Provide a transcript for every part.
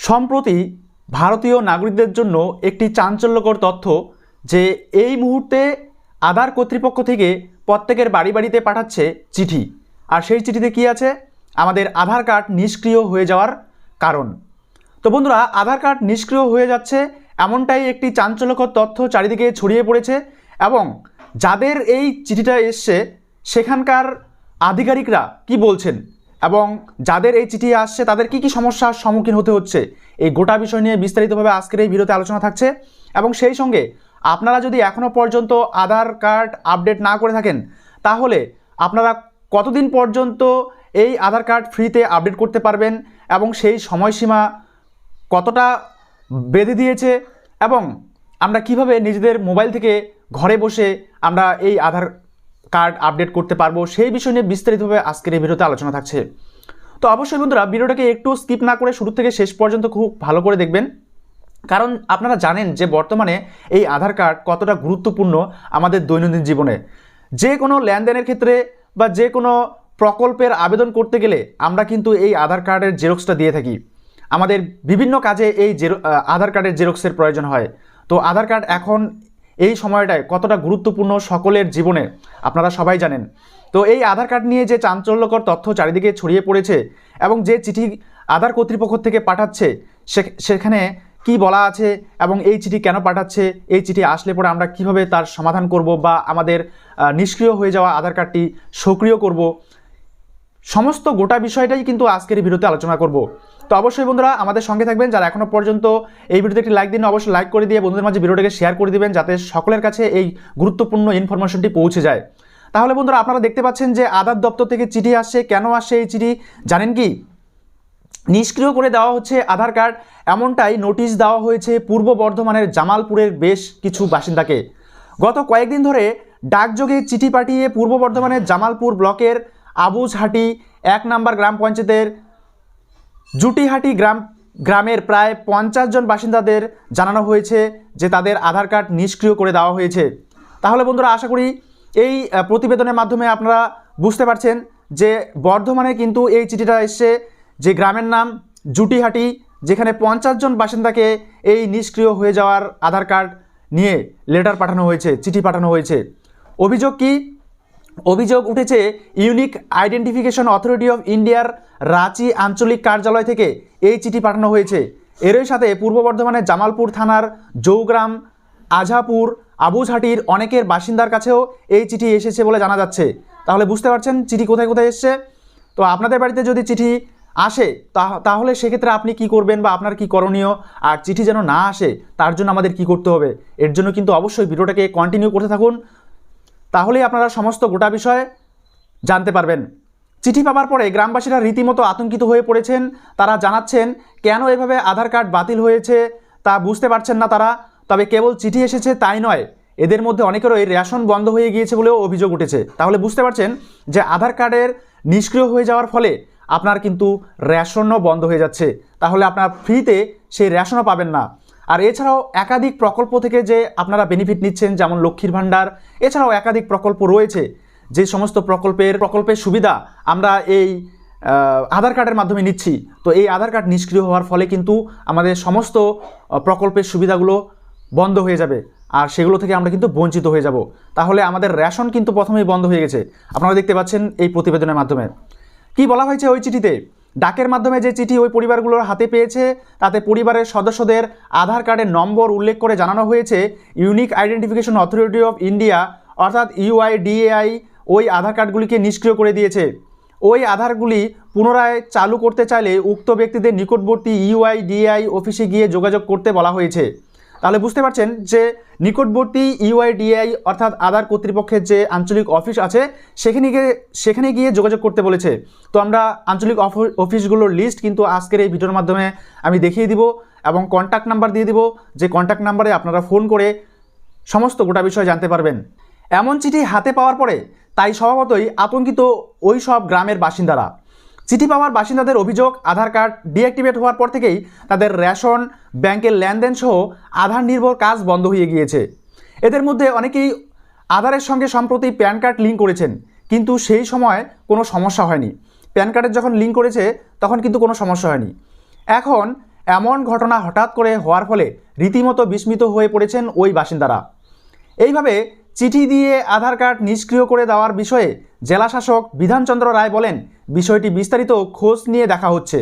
সম্প্রতি ভারতীয় নাগরিকদের জন্য একটি চাঞ্চল্যকর তথ্য যে এই মুহূর্তে আধার কর্তৃপক্ষ থেকে প্রত্যেকের বাড়ি বাড়িতে পাঠাচ্ছে চিঠি। আর সেই চিঠিতে কি আছে? আমাদের আধার কার্ড নিষ্ক্রিয় হয়ে যাওয়ার কারণ। তো বন্ধুরা, আধার কার্ড নিষ্ক্রিয় হয়ে যাচ্ছে এমনটাই একটি চাঞ্চল্যকর তথ্য চারিদিকে ছড়িয়ে পড়েছে। এবং যাদের এই চিঠিটা এসছে সেখানকার আধিকারিকরা কি বলছেন এবং যাদের এই চিঠি আসছে তাদের কি কি সমস্যার সম্মুখীন হতে হচ্ছে, এই গোটা বিষয় নিয়ে বিস্তারিতভাবে আজকের এই ভিডিওতে আলোচনা থাকছে। এবং সেই সঙ্গে আপনারা যদি এখনও পর্যন্ত আধার কার্ড আপডেট না করে থাকেন তাহলে আপনারা কতদিন পর্যন্ত এই আধার কার্ড ফ্রিতে আপডেট করতে পারবেন এবং সেই সময়সীমা কতটা বেঁধে দিয়েছে এবং আমরা কিভাবে নিজেদের মোবাইল থেকে ঘরে বসে আমরা এই আধার কার্ড আপডেট করতে পারবো, সেই বিষয় নিয়ে বিস্তারিতভাবে আজকের এই ভিডিওতে আলোচনা থাকছে। তো অবশ্যই বন্ধুরা, ভিডিওটাকে একটু স্কিপ না করে শুরু থেকে শেষ পর্যন্ত খুব ভালো করে দেখবেন, কারণ আপনারা জানেন যে বর্তমানে এই আধার কার্ড কতটা গুরুত্বপূর্ণ আমাদের দৈনন্দিন জীবনে। যে কোনো লেনদেনের ক্ষেত্রে বা যে কোনো প্রকল্পের আবেদন করতে গেলে আমরা কিন্তু এই আধার কার্ডের জেরক্সটা দিয়ে থাকি। আমাদের বিভিন্ন কাজে এই আধার কার্ডের জেরক্সের প্রয়োজন হয়। তো আধার কার্ড এখন এই সময়টায় কতটা গুরুত্বপূর্ণ সকলের জীবনে আপনারা সবাই জানেন। তো এই আধার কার্ড নিয়ে যে চাঞ্চল্যকর তথ্য চারিদিকে ছড়িয়ে পড়েছে এবং যে চিঠি আধার কর্তৃপক্ষ থেকে পাঠাচ্ছে সেখানে কি বলা আছে এবং এই চিঠি কেন পাঠাচ্ছে, এই চিঠি আসলে পরে আমরা কিভাবে তার সমাধান করব বা আমাদের নিষ্ক্রিয় হয়ে যাওয়া আধার কার্ডটি সক্রিয় করব, সমস্ত গোটা বিষয়টাই কিন্তু আজকের এই ভিডিওতে আলোচনা করব। তো অবশ্যই বন্ধুরা আমাদের সঙ্গে থাকবেন। যারা এখনও পর্যন্ত এই ভিডিওতে একটি লাইক দিন, অবশ্যই লাইক করে দিয়ে বন্ধুদের মাঝে ভিডিওটাকে শেয়ার করে দিবেন যাতে সকলের কাছে এই গুরুত্বপূর্ণ ইনফরমেশনটি পৌঁছে যায়। তাহলে বন্ধুরা, আপনারা দেখতে পাচ্ছেন যে আধার দপ্তর থেকে চিঠি আসছে। কেন আসছে এই চিঠি জানেন কি? নিষ্ক্রিয় করে দেওয়া হচ্ছে আধার কার্ড, এমনটাই নোটিশ দেওয়া হয়েছে পূর্ব বর্ধমানের জামালপুরের বেশ কিছু বাসিন্দাকে। গত কয়েকদিন ধরে ডাকযোগে চিঠি পাঠিয়ে পূর্ব বর্ধমানের জামালপুর ব্লকের আবুঝহাটি 1 নম্বর গ্রাম পঞ্চায়েতের জুটিহাটি গ্রামের প্রায় 50 জন বাসিন্দাদের জানানো হয়েছে যে তাদের আধার কার্ড নিষ্ক্রিয় করে দেওয়া হয়েছে। তাহলে বন্ধুরা, আশা করি এই প্রতিবেদনের মাধ্যমে আপনারা বুঝতে পারছেন যে বর্ধমানে কিন্তু এই চিঠিটা এসছে, যে গ্রামের নাম জুটিহাটি, যেখানে 50 জন বাসিন্দাকে এই নিষ্ক্রিয় হয়ে যাওয়ার আধার কার্ড নিয়ে লেটার পাঠানো হয়েছে, চিঠি পাঠানো হয়েছে। অভিযোগ কি? অভিযোগ উঠেছে ইউনিক আইডেন্টিফিকেশন অথরিটি অফ ইন্ডিয়ার রাঁচি আঞ্চলিক কার্যালয় থেকে এই চিঠি পাঠানো হয়েছে। এরই সাথে পূর্ব বর্ধমানের জামালপুর থানার জৌগ্রাম, আঝাপুর, আবুঝহাটির অনেকের বাসিন্দার কাছেও এই চিঠি এসেছে বলে জানা যাচ্ছে। তাহলে বুঝতে পারছেন চিঠি কোথায় কোথায় এসছে। তো আপনাদের বাড়িতে যদি চিঠি আসে তাহলে সেক্ষেত্রে আপনি কি করবেন বা আপনার কি করণীয়, আর চিঠি যেন না আসে তার জন্য আমাদের কি করতে হবে, এর জন্য কিন্তু অবশ্যই ভিডিওটাকে কন্টিনিউ করতে থাকুন, তাহলেই আপনারা সমস্ত গোটা বিষয় জানতে পারবেন। চিঠি পাওয়ার পরে গ্রামবাসীরা রীতিমতো আতঙ্কিত হয়ে পড়েছেন। তারা জানাচ্ছেন কেন এভাবে আধার কার্ড বাতিল হয়েছে তা বুঝতে পারছেন না তারা। তবে কেবল চিঠি এসেছে তাই নয়, এদের মধ্যে অনেকেরই রেশন বন্ধ হয়ে গিয়েছে বলেও অভিযোগ উঠেছে। তাহলে বুঝতে পারছেন যে আধার কার্ডের নিষ্ক্রিয় হয়ে যাওয়ার ফলে আপনার কিন্তু রেশনও বন্ধ হয়ে যাচ্ছে। তাহলে আপনার ফ্রিতে সেই রেশনও পাবেন না। আর এছাড়াও একাধিক প্রকল্প থেকে যে আপনারা বেনিফিট নিচ্ছেন, যেমন লক্ষ্মীর ভাণ্ডার, এছাড়াও একাধিক প্রকল্প রয়েছে, যে সমস্ত প্রকল্পের সুবিধা আমরা এই আধার কার্ডের মাধ্যমে নিচ্ছি। তো এই আধার কার্ড নিষ্ক্রিয় হওয়ার ফলে কিন্তু আমাদের সমস্ত প্রকল্পের সুবিধাগুলো বন্ধ হয়ে যাবে আর সেগুলো থেকে আমরা কিন্তু বঞ্চিত হয়ে যাব। তাহলে আমাদের রেশন কিন্তু প্রথমেই বন্ধ হয়ে গেছে। আপনারা দেখতে পাচ্ছেন এই প্রতিবেদনের মাধ্যমে কি বলা হয়েছে ওই চিঠিতে। ডাকের মাধ্যমে যে চিঠি ওই পরিবারগুলোর হাতে পেয়েছে তাতে পরিবারের সদস্যদের আধার কার্ডের নম্বর উল্লেখ করে জানানো হয়েছে unique identification authority of India অর্থাৎ ইউআইডিএআই ওই আধার কার্ডগুলিকে নিষ্ক্রিয় করে দিয়েছে। ওই আধারগুলি পুনরায় চালু করতে চাইলে উক্ত ব্যক্তিদের নিকটবর্তী ইউআইডিএআই অফিসে গিয়ে যোগাযোগ করতে বলা হয়েছে। তাহলে বুঝতে পারছেন যে নিকটবর্তী ইউআইডিএআই অর্থাৎ আধার কর্তৃপক্ষের যে আঞ্চলিক অফিস আছে সেখানে গিয়ে যোগাযোগ করতে বলেছে। তো আমরা আঞ্চলিক অফিসগুলোর লিস্ট কিন্তু আজকের এই ভিডিওর মাধ্যমে আমি দেখিয়ে দিব এবং কন্ট্যাক্ট নাম্বার দিয়ে দিব, যে কন্ট্যাক্ট নাম্বারে আপনারা ফোন করে সমস্ত গোটা বিষয় জানতে পারবেন। এমন চিঠি হাতে পাওয়ার পরে তাই স্বভাবতই আতঙ্কিত ওই সব গ্রামের বাসিন্দারা। চিঠি পাওয়ার বাসিন্দাদের অভিযোগ, আধার কার্ড ডিঅ্যাক্টিভেট হওয়ার পর থেকেই তাদের রেশন, ব্যাংকের লেনদেন সহ আধার নির্ভর কাজ বন্ধ হয়ে গিয়েছে। এদের মধ্যে অনেকেই আধারের সঙ্গে সম্প্রতি প্যান কার্ড লিঙ্ক করেছেন, কিন্তু সেই সময় কোনো সমস্যা হয়নি। প্যান কার্ডের যখন লিঙ্ক করেছে তখন কিন্তু কোনো সমস্যা হয়নি। এখন এমন ঘটনা হঠাৎ করে হওয়ার ফলে রীতিমতো বিস্মিত হয়ে পড়েছেন ওই বাসিন্দারা। এইভাবে চিঠি দিয়ে আধার কার্ড নিষ্ক্রিয় করে দেওয়ার বিষয়ে জেলাশাসক বিধানচন্দ্র রায় বলেন, বিষয়টি বিস্তারিত খোঁজ নিয়ে দেখা হচ্ছে।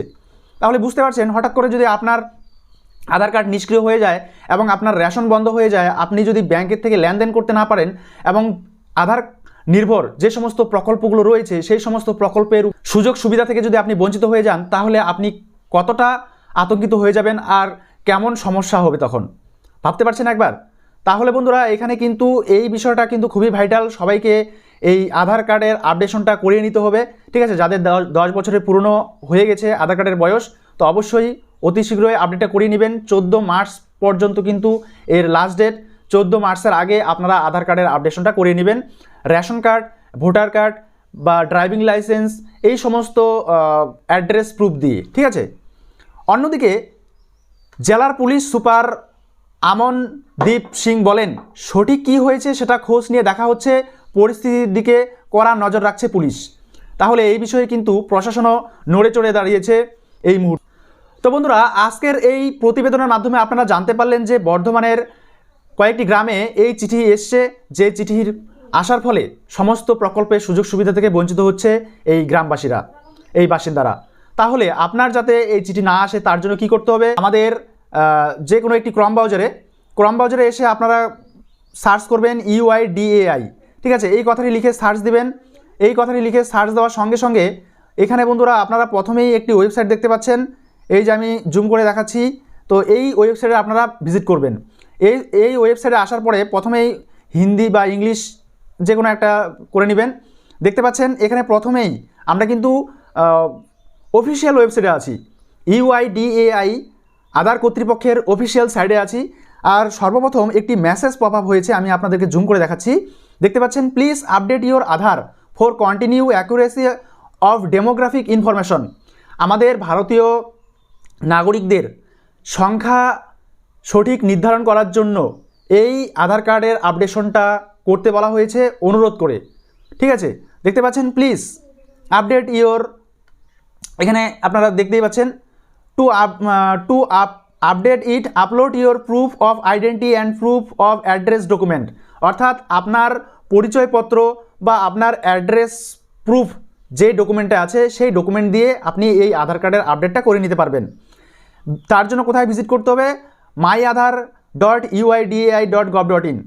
তাহলে বুঝতে পারছেন, হঠাৎ করে যদি আপনার আধার কার্ড নিষ্ক্রিয় হয়ে যায় এবং আপনার রেশন বন্ধ হয়ে যায়, আপনি যদি ব্যাংকের থেকে লেনদেন করতে না পারেন এবং আধার নির্ভর যে সমস্ত প্রকল্পগুলো রয়েছে সেই সমস্ত প্রকল্পের সুযোগ সুবিধা থেকে যদি আপনি বঞ্চিত হয়ে যান, তাহলে আপনি কতটা আতঙ্কিত হয়ে যাবেন আর কেমন সমস্যা হবে তখন ভাবতে পারছেন একবার। তাহলে বন্ধুরা, এখানে কিন্তু এই বিষয়টা কিন্তু খুবই ভাইটাল। সবাইকে এই আধার কার্ডের আপডেশনটা করিয়ে নিতে হবে, ঠিক আছে। যাদের 10 বছরের পুরনো হয়ে গেছে আধার কার্ডের বয়স, তো অবশ্যই অতি শীঘ্রই আপডেটটা করিয়ে নেবেন। 14 মার্চ পর্যন্ত কিন্তু এর লাস্ট ডেট। 14 মার্চের আগে আপনারা আধার কার্ডের আপডেশনটা করিয়ে নেবেন। রেশন কার্ড, ভোটার কার্ড বা ড্রাইভিং লাইসেন্স, এই সমস্ত অ্যাড্রেস প্রুফ দিয়ে, ঠিক আছে। অন্যদিকে জেলার পুলিশ সুপার আমনদীপ সিং বলেন, সঠিক কী হয়েছে সেটা খোঁজ নিয়ে দেখা হচ্ছে, পরিস্থিতির দিকে কড়া নজর রাখছে পুলিশ। তাহলে এই বিষয়ে কিন্তু প্রশাসনও নড়ে চড়ে দাঁড়িয়েছে এই মুহূর্তে। তো বন্ধুরা, আজকের এই প্রতিবেদনের মাধ্যমে আপনারা জানতে পারলেন যে বর্ধমানের কয়েকটি গ্রামে এই চিঠি এসছে, যে চিঠির আসার ফলে সমস্ত প্রকল্পের সুযোগ সুবিধা থেকে বঞ্চিত হচ্ছে এই গ্রামবাসীরা, এই বাসিন্দারা। তাহলে আপনার যাতে এই চিঠি না আসে তার জন্য কি করতে হবে, আমাদের যে কোনো একটি ক্রম ব্রাউজারে এসে আপনারা সার্চ করবেন UIDAI, ঠিক আছে। এই কথাটি লিখে সার্চ দিবেন। এই কথাটি লিখে সার্চ দেওয়ার সঙ্গে সঙ্গে এখানে বন্ধুরা আপনারা প্রথমেই একটি ওয়েবসাইট দেখতে পাচ্ছেন, এই যে আমি জুম করে দেখাচ্ছি। তো এই ওয়েবসাইটে আপনারা ভিজিট করবেন। এই ওয়েবসাইটে আসার পরে প্রথমেই হিন্দি বা ইংলিশ যে কোনো একটা করে নেবেন। দেখতে পাচ্ছেন এখানে প্রথমেই আমরা কিন্তু অফিসিয়াল ওয়েবসাইটে আছি, UIDAI আধার কর্তৃপক্ষের অফিসিয়াল সাইটে আছি। আর সর্বপ্রথম একটি মেসেজ পপ আপ হয়েছে, আমি আপনাদেরকে জুম করে দেখাচ্ছি। দেখতে পাচ্ছেন, please update your Aadhaar for continue accuracy of demographic information. আমাদের ভারতীয় নাগরিকদের সংখ্যা সঠিক নির্ধারণ করার জন্য এই আধার কার্ডের আপডেশনটা করতে বলা হয়েছে অনুরোধ করে, ঠিক আছে। দেখতে পাচ্ছেন, প্লিজ আপডেট ইওর, এখানে আপনারা দেখতেই পাচ্ছেন, to update it upload your proof of identity and proof of address document. অর্থাৎ আপনার পরিচয়পত্র বা আপনার অ্যাড্রেস প্রুফ যে ডকুমেন্টে আছে সেই ডকুমেন্ট দিয়ে আপনি এই আধার কার্ডের আপডেটটা করে নিতে পারবেন। তার জন্য কোথায় ভিজিট করতে হবে, myAadhar.uidai.gov.in,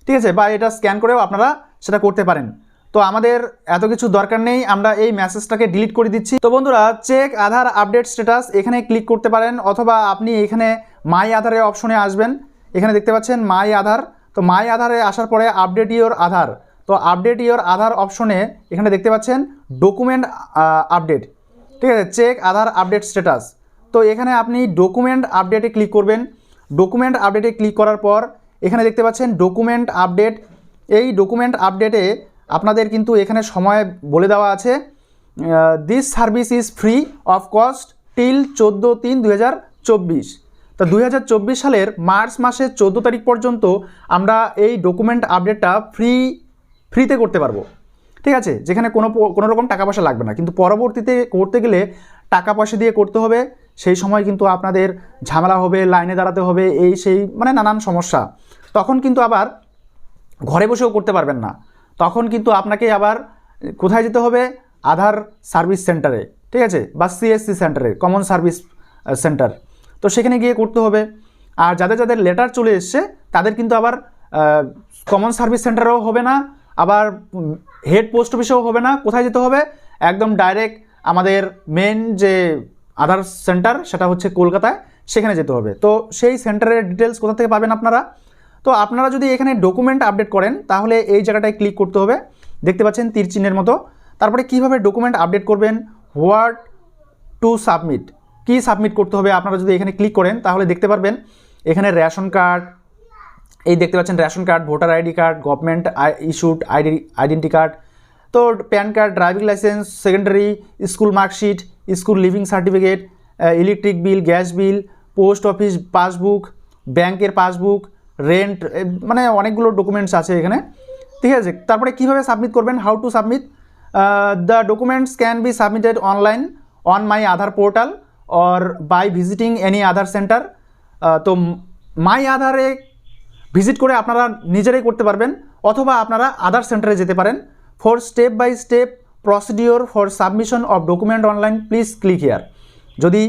ঠিক আছে, বা এটা স্ক্যান করেও আপনারা সেটা করতে পারেন। তো আমাদের এত কিছু দরকার নেই, আমরা এই মেসেজটাকে ডিলিট করে দিচ্ছি। তো বন্ধুরা, চেক আধার আপডেট স্ট্যাটাস এখানে ক্লিক করতে পারেন, অথবা আপনি এখানে মাই আধারের অপশনে আসবেন। এখানে দেখতে পাচ্ছেন মাই আধার। তো মাই আধারে আসার পরে আপডেট ইওর আধার, তো আপডেট ইওর আধার অপশনে এখানে দেখতে পাচ্ছেন ডকুমেন্ট আপডেট, ঠিক আছে, চেক আধার আপডেট স্ট্যাটাস। তো এখানে আপনি ডকুমেন্ট আপডেটে ক্লিক করবেন। ডকুমেন্ট আপডেটে ক্লিক করার পর এখানে দেখতে পাচ্ছেন ডকুমেন্ট আপডেট। এই ডকুমেন্ট আপডেটে আপনাদের কিন্তু এখানে সময় বলে দেওয়া আছে, this service is free of cost till 14/3/2024। তো 2024 সালের মার্চ মাসের 14 তারিখ পর্যন্ত আমরা এই ডকুমেন্ট আপডেটটা ফ্রিতে করতে পারবো, ঠিক আছে, যেখানে কোনো রকম টাকা পয়সা লাগবে না। কিন্তু পরবর্তীতে করতে গেলে টাকা পয়সা দিয়ে করতে হবে, সেই সময় কিন্তু আপনাদের ঝামেলা হবে, লাইনে দাঁড়াতে হবে, এই সেই মানে নানান সমস্যা। তখন কিন্তু আবার ঘরে বসেও করতে পারবেন না, তখন কিন্তু আপনাকে আবার কোথায় যেতে হবে, আধার সার্ভিস সেন্টারে, ঠিক আছে, বা CSC সেন্টারে, কমন সার্ভিস সেন্টার। তো সেখানে গিয়ে করতে হবে। আর যাদের যাদের লেটার চলে এসছে তাদের কিন্তু আবার কমন সার্ভিস সেন্টারেও হবে না, আবার হেড পোস্ট অফিসেও হবে না। কোথায় যেতে হবে, একদম ডাইরেক্ট আমাদের মেন যে আধার সেন্টার সেটা হচ্ছে কলকাতায়, সেখানে যেতে হবে। তো সেই সেন্টারের ডিটেলস কোথা থেকে পাবেন আপনারা, তো আপনারা যদি এখানে ডকুমেন্ট আপডেট করেন তাহলে এই জায়গাটায় ক্লিক করতে হবে, দেখতে পাচ্ছেন তীর চিহ্নের মতো। তারপরে কিভাবে ডকুমেন্ট আপডেট করবেন, হোয়াট টু সাবমিট, কি সাবমিট করতে হবে, আপনারা যদি এখানে ক্লিক করেন তাহলে দেখতে পারবেন এখানে রেশন কার্ড, এই দেখতে পাচ্ছেন ration card, voter ID card, government issued identity card, তো PAN card, driving licence, secondary school marksheet, school leaving certificate, electric bill, gas bill, post office passbook, ব্যাংকের পাসবুক, রেন্ট, মানে অনেকগুলো ডকুমেন্টস আছে এখানে, ঠিক আছে। তারপরে কীভাবে সাবমিট করবেন, how to submit, the documents can be submitted online on my Aadhaar portal or by visiting any Aadhaar centre. তো মাই আধারে ভিজিট করে আপনারা নিজেরাই করতে পারবেন, অথবা আপনারা আধার সেন্টারে যেতে পারেন। For step by step procedure for submission of document online please click here. যদি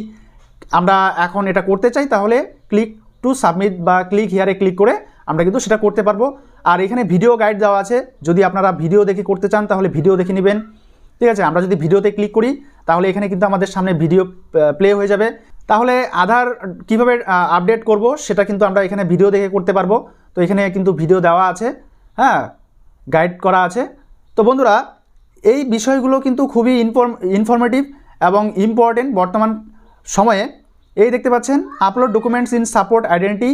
আমরা এখন এটা করতে চাই তাহলে ক্লিক টু সাবমিট বা ক্লিক হিয়ারে ক্লিক করে আমরা কিন্তু সেটা করতে পারবো। আর এখানে ভিডিও গাইড দেওয়া আছে, যদি আপনারা ভিডিও দেখে করতে চান তাহলে ভিডিও দেখে নেবেন, ঠিক আছে। আমরা যদি ভিডিওতে ক্লিক করি তাহলে এখানে কিন্তু আমাদের সামনে ভিডিও প্লে হয়ে যাবে। তাহলে আধার কিভাবে আপডেট করব সেটা কিন্তু আমরা এখানে ভিডিও দেখে করতে পারবো। তো এখানে কিন্তু ভিডিও দেওয়া আছে, হ্যাঁ, গাইড করা আছে। তো বন্ধুরা, এই বিষয়গুলো কিন্তু খুবই ইনফরমেটিভ এবং ইম্পর্টেন্ট বর্তমান সময়ে। এই দেখতে পাচ্ছেন upload documents in support identity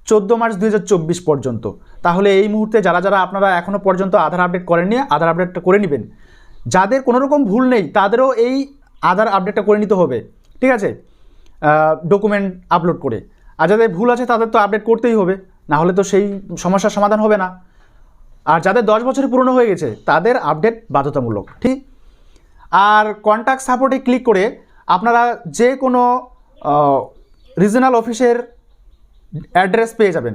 14 March 2024 পর্যন্ত। তাহলে এই মুহূর্তে যারা যারা আপনারা এখনও পর্যন্ত আধার আপডেট করেননি, আধার আপডেটটা করে নেবেন। যাদের কোনো রকম ভুল নেই তাদেরও এই আধার আপডেটটা করে নিতে হবে, ঠিক আছে, ডকুমেন্ট আপলোড করে। আর যাদের ভুল আছে তাদের তো আপডেট করতেই হবে, না হলে তো সেই সমস্যার সমাধান হবে না। আর যাদের 10 বছরের পুরনো হয়ে গেছে তাদের আপডেট বাধ্যতামূলক, ঠিক। আর কন্ট্যাক্ট সাপোর্টে ক্লিক করে আপনারা যে কোনো রিজনাল অফিসের অ্যাড্রেস পেয়ে যাবেন।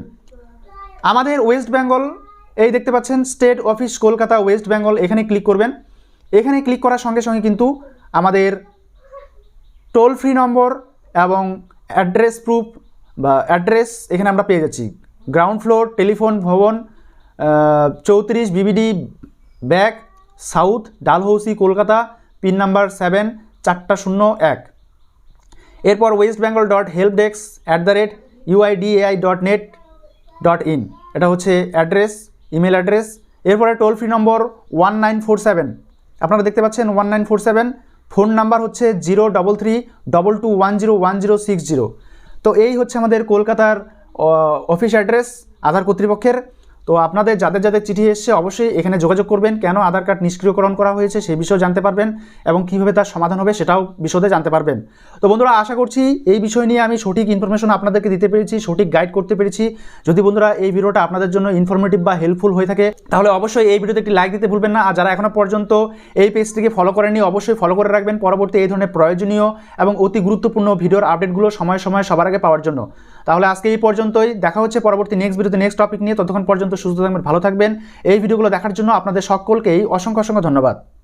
আমাদের ওয়েস্ট বেঙ্গল, এই দেখতে পাচ্ছেন state office Kolkata West Bengal, এখানে ক্লিক করবেন। এখানে ক্লিক করার সঙ্গে সঙ্গে কিন্তু আমাদের টোল ফ্রি নম্বর এবং অ্যাড্রেস প্রুফ বা অ্যাড্রেস এখানে আমরা পেয়ে যাচ্ছি। গ্রাউন্ড ফ্লোর টেলিফোন ভবন 34 বিবিডি back south Dalhousie Kolkata, pin number 74001। এরপর ওয়েস্ট বেঙ্গল .helpdesk@uidai.net.in, এটা হচ্ছে অ্যাড্রেস, ইমেল অ্যাড্রেস। এরপরে টোল ফ্রি নম্বর 1947, আপনারা দেখতে পাচ্ছেন 1947। ফোন নাম্বার হচ্ছে 03322101060। তো এই হচ্ছে আমাদের কলকাতার অফিস অ্যাড্রেস আধার কর্তৃপক্ষের। তো আপনাদের যাদের যাদের চিঠি এসছে অবশ্যই এখানে যোগাযোগ করবেন। কেন আধার কার্ড নিষ্ক্রিয়করণ করা হয়েছে সেই বিষয়ে জানতে পারবেন এবং কীভাবে তার সমাধান হবে সেটাও বিশদে জানতে পারবেন। তো বন্ধুরা, আশা করছি এই বিষয় নিয়ে আমি সঠিক ইনফরমেশন আপনাদেরকে দিতে পেরেছি, সঠিক গাইড করতে পেরেছি। যদি বন্ধুরা এই ভিডিওটা আপনাদের জন্য ইনফরমেটিভ বা হেল্পফুল হয়ে থাকে তাহলে অবশ্যই এই ভিডিওতে একটি লাইক দিতে ভুলবেন না। আর যারা এখনও পর্যন্ত এই পেজটিকে ফলো করেননি অবশ্যই ফলো করে রাখবেন পরবর্তী এই ধরনের প্রয়োজনীয় এবং অতি গুরুত্বপূর্ণ ভিডিওর আপডেটগুলো সময় সময় সবার আগে পাওয়ার জন্য। তাহলে আজকে এই পর্যন্তই, দেখা হচ্ছে পরবর্তী নেক্সট ভিডিওতে নেক্সট টপিক নিয়ে। ততক্ষণ পর্যন্ত সুস্থ থাকবেন, ভালো থাকবেন। এই ভিডিওগুলো দেখার জন্য আপনাদের সকলকেই অসংখ্য অসংখ্য ধন্যবাদ।